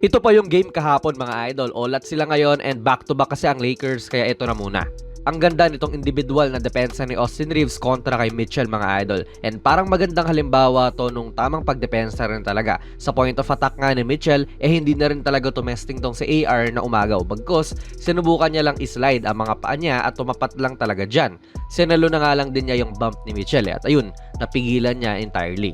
Ito pa yung game kahapon mga idol. Olat sila ngayon and back to back kasi ang Lakers kaya ito na muna. Ang ganda nitong individual na depensa ni Austin Reeves kontra kay Mitchell mga idol. And parang magandang halimbawa to nung tamang pagdepensa rin talaga. Sa point of attack nga ni Mitchell, hindi na rin talaga tumesting tong si AR na umagaw. Bagkus, sinubukan niya lang islide ang mga paa niya at tumapat lang talaga dyan. Sinalo na nga lang din niya yung bump ni Mitchell at ayun, napigilan niya entirely.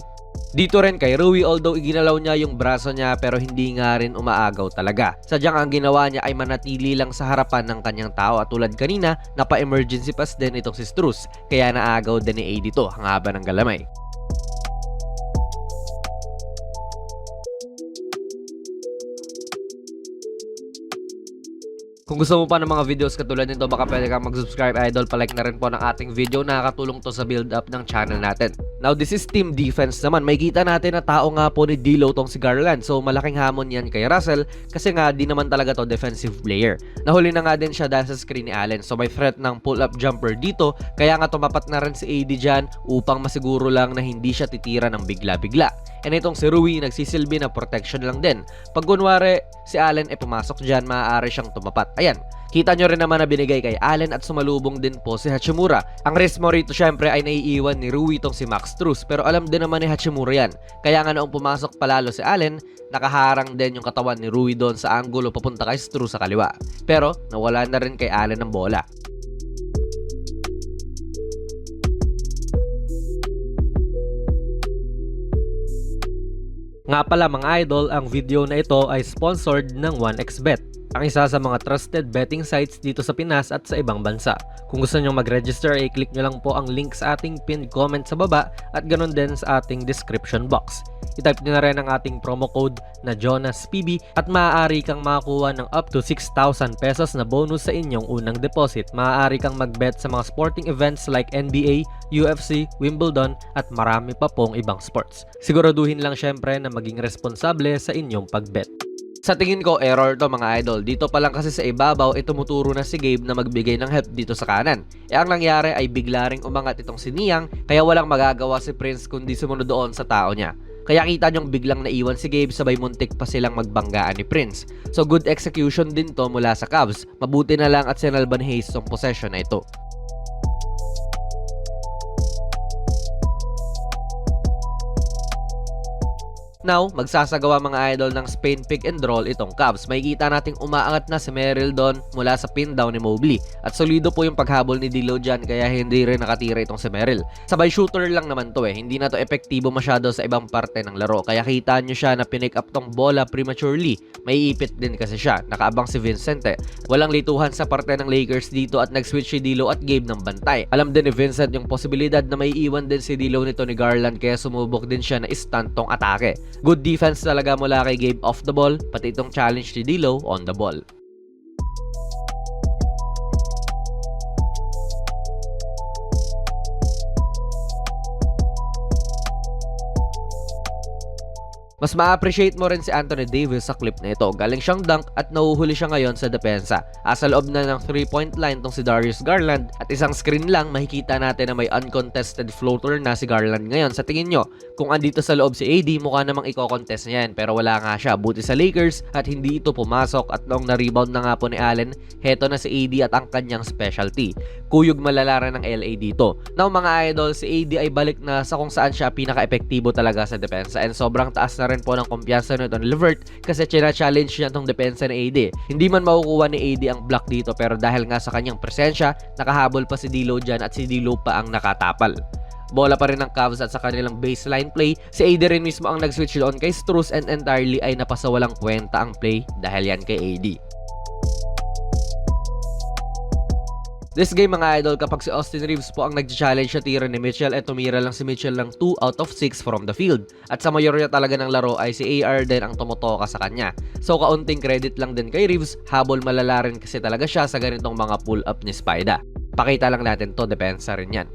Dito rin kay Rui, although iginalaw niya yung braso niya pero hindi nga rin umaagaw talaga. Sadyang ang ginawa niya ay manatili lang sa harapan ng kanyang tao at tulad kanina, napa-emergency pass din itong si Strus kaya naagaw din ni AD to ang haba ng galamay. Kung gusto mo pa ng mga videos katulad nito, baka pwede kang mag-subscribe idol, palike na rin po ng ating video, nakakatulong to sa build up ng channel natin. Now this is team defense naman, may kita natin na tao nga po ni D'Lo tong si Garland, so malaking hamon yan kay Russell kasi nga di naman talaga to defensive player. Nahuli na nga din siya dahil sa screen ni Allen, so may threat ng pull-up jumper dito, kaya nga tumapat na rin si AD dyan upang masiguro lang na hindi siya titira ng bigla-bigla. And itong si Rui nagsisilbi na protection lang din. Pag kunwari si Allen pumasok dyan, maaari siyang tumapat. Ayan, kita nyo rin naman na binigay kay Allen at sumalubong din po si Hachimura. Ang risk mo rito syempre ay naiiwan ni Rui itong si Max Strus, pero alam din naman ni Hachimura yan. Kaya nga noong pumasok palalo si Allen, nakaharang din yung katawan ni Rui doon sa anggulo papunta kay Strus sa kaliwa. Pero nawala na rin kay Allen ang bola. Nga pala mga idol, ang video na ito ay sponsored ng 1xBet, ang isa sa mga trusted betting sites dito sa Pinas at sa ibang bansa. Kung gusto nyo mag-register, i-click nyo lang po ang link sa ating pinned comment sa baba at ganun din sa ating description box. I-type nyo na rin ang ating promo code na JonasPB at maaari kang makakuha ng up to 6,000 pesos na bonus sa inyong unang deposit. Maaari kang mag-bet sa mga sporting events like NBA, UFC, Wimbledon at marami pa pong ibang sports. Siguraduhin lang syempre na maging responsable sa inyong pag-bet. Sa tingin ko, error to mga idol. Dito pa lang kasi sa ibabaw, tumuturo na si Gabe na magbigay ng help dito sa kanan. Ang nangyari ay bigla ring umangat itong si Niang, kaya walang magagawa si Prince kundi sumunod doon sa tao niya. Kaya kita nyong biglang naiwan si Gabe, sabay muntik pa silang magbanggaan ni Prince. So good execution din to mula sa Cavs. Mabuti na lang at sinalban Hayes tong possession na ito. Now, magsasagawa mga idol ng Spain pick and roll itong Cavs. May kita nating umaangat na si Merrill doon mula sa pin down ni Mobley. At solido po yung paghabol ni D'Lo dyan kaya hindi rin nakatira itong si Merrill. Sabay shooter lang naman to hindi na to epektibo masyado sa ibang parte ng laro. Kaya kita nyo siya na pinick up tong bola prematurely. May ipit din kasi siya. Nakaabang si Vincent Walang lituhan sa parte ng Lakers dito at nag-switch si D'Lo at Gabe ng bantay. Alam din ni Vincent yung posibilidad na may iwan din si D'Lo nito ni Garland kaya sumubok din siya na i-stunt tong atake. Good defense talaga mula kay Gabe off the ball, pati itong challenge ni D'Lo on the ball. Mas ma-appreciate mo rin si Anthony Davis sa clip na ito. Galing siyang dunk at nahuhuli siya ngayon sa depensa. Asa loob na ng 3-point line tong si Darius Garland at isang screen lang makikita natin na may uncontested floater na si Garland ngayon. Sa tingin nyo, kung andito sa loob si AD, mukha namang i-contest niya yan pero wala nga siya. Buti sa Lakers at hindi ito pumasok at noong na-rebound na nga po ni Allen, heto na si AD at ang kanyang specialty. Kuyog malalaran ng LA dito. Now mga idol, si AD ay balik na sa kung saan siya pinaka-epektibo talaga sa depensa and sobrang taas na rin po ng kumpiyansa nito ni LeVert kasi china-challenge niya itong depensa ni AD. Hindi man makukuha ni AD ang block dito pero dahil nga sa kanyang presensya, nakahabol pa si D'Lo dyan at si D'Lo pa ang nakatapal. Bola pa rin ng Cavs at sa kanilang baseline play, si AD rin mismo ang nag-switch doon kay Strus and entirely ay napasawalang kwenta ang play dahil yan kay AD. This game mga idol, kapag si Austin Reeves po ang nag-challenge sa tira ni Mitchell, tumira lang si Mitchell ng 2 out of 6 from the field. At sa mayorya talaga ng laro ay si AR din ang tumutoka sa kanya. So kaunting credit lang din kay Reeves, habol malala rin kasi talaga siya sa ganitong mga pull-up ni Spida. Pakita lang natin to, depensa rin yan.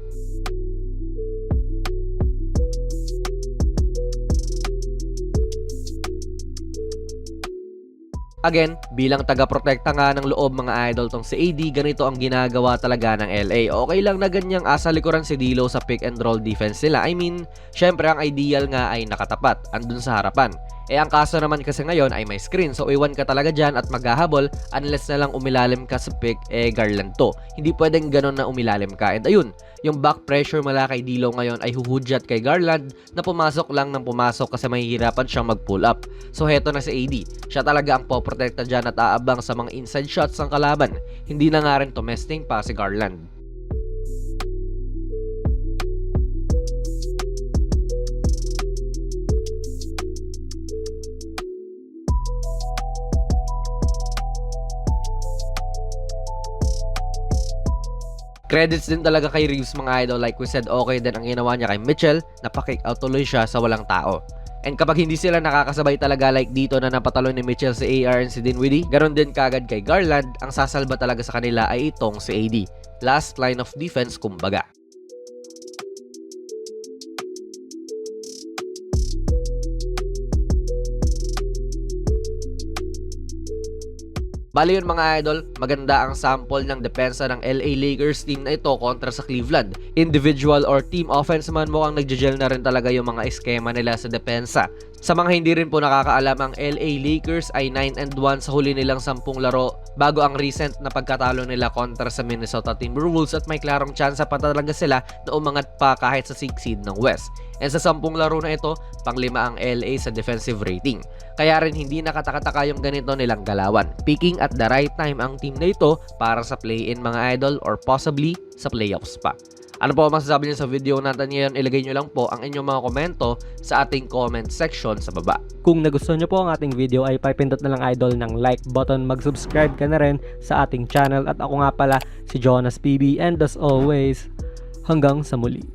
Again, bilang taga-protekta nga ng loob mga idol tong si AD, ganito ang ginagawa talaga ng LA. Okay lang na ganyang asa likuran si D'Lo sa pick and roll defense nila. I mean, syempre ang ideal nga ay nakatapat, andun sa harapan. Ang kaso naman kasi ngayon ay may screen, so iwan ka talaga dyan at maghahabol unless na lang umilalim ka sa pick, Garland to. Hindi pwedeng ganun na umilalim ka. And ayun, yung back pressure mula kay D'Lo ngayon ay huhudyat kay Garland na pumasok lang ng pumasok kasi mahihirapan siyang mag-pull up. So heto na si AD, siya talaga ang poprotekta dyan at aabang sa mga inside shots ng kalaban. Hindi na nga rin tumesting pa si Garland. Credits din talaga kay Reeves mga idol, like we said, okay din ang ginawa niya kay Mitchell, napakick out tuloy siya sa walang tao. And kapag hindi sila nakakasabay talaga like dito na napatalo ni Mitchell si AR and si Dinwiddie, garon din kagad kay Garland, ang sasalba talaga sa kanila ay itong si AD. Last line of defense kumbaga. Bali yun mga idol, maganda ang sample ng depensa ng LA Lakers team na ito kontra sa Cleveland. Individual or team offense man mukhang nagja-gel na rin talaga yung mga eskema nila sa depensa. Sa mga hindi rin po nakakaalam, ang LA Lakers ay 9-1 sa huli nilang 10 laro bago ang recent na pagkatalo nila kontra sa Minnesota Timberwolves at may klarong tsansa pa talaga sila na umangat pa kahit sa 6 seed ng West. And sa 10 laro na ito, panglima ang LA sa defensive rating. Kaya rin hindi nakatakataka yung ganito nilang galawan. Peaking at the right time ang team na ito para sa play-in mga idol or possibly sa playoffs pa. Ano po ang masasabi niyo sa video natin ngayon? Ilagay niyo lang po ang inyong mga komento sa ating comment section sa baba. Kung nagustuhan niyo po ang ating video ay pipindot na lang idol ng like button, mag-subscribe ka na rin sa ating channel at ako nga pala si Jonas PB and as always, hanggang sa muli.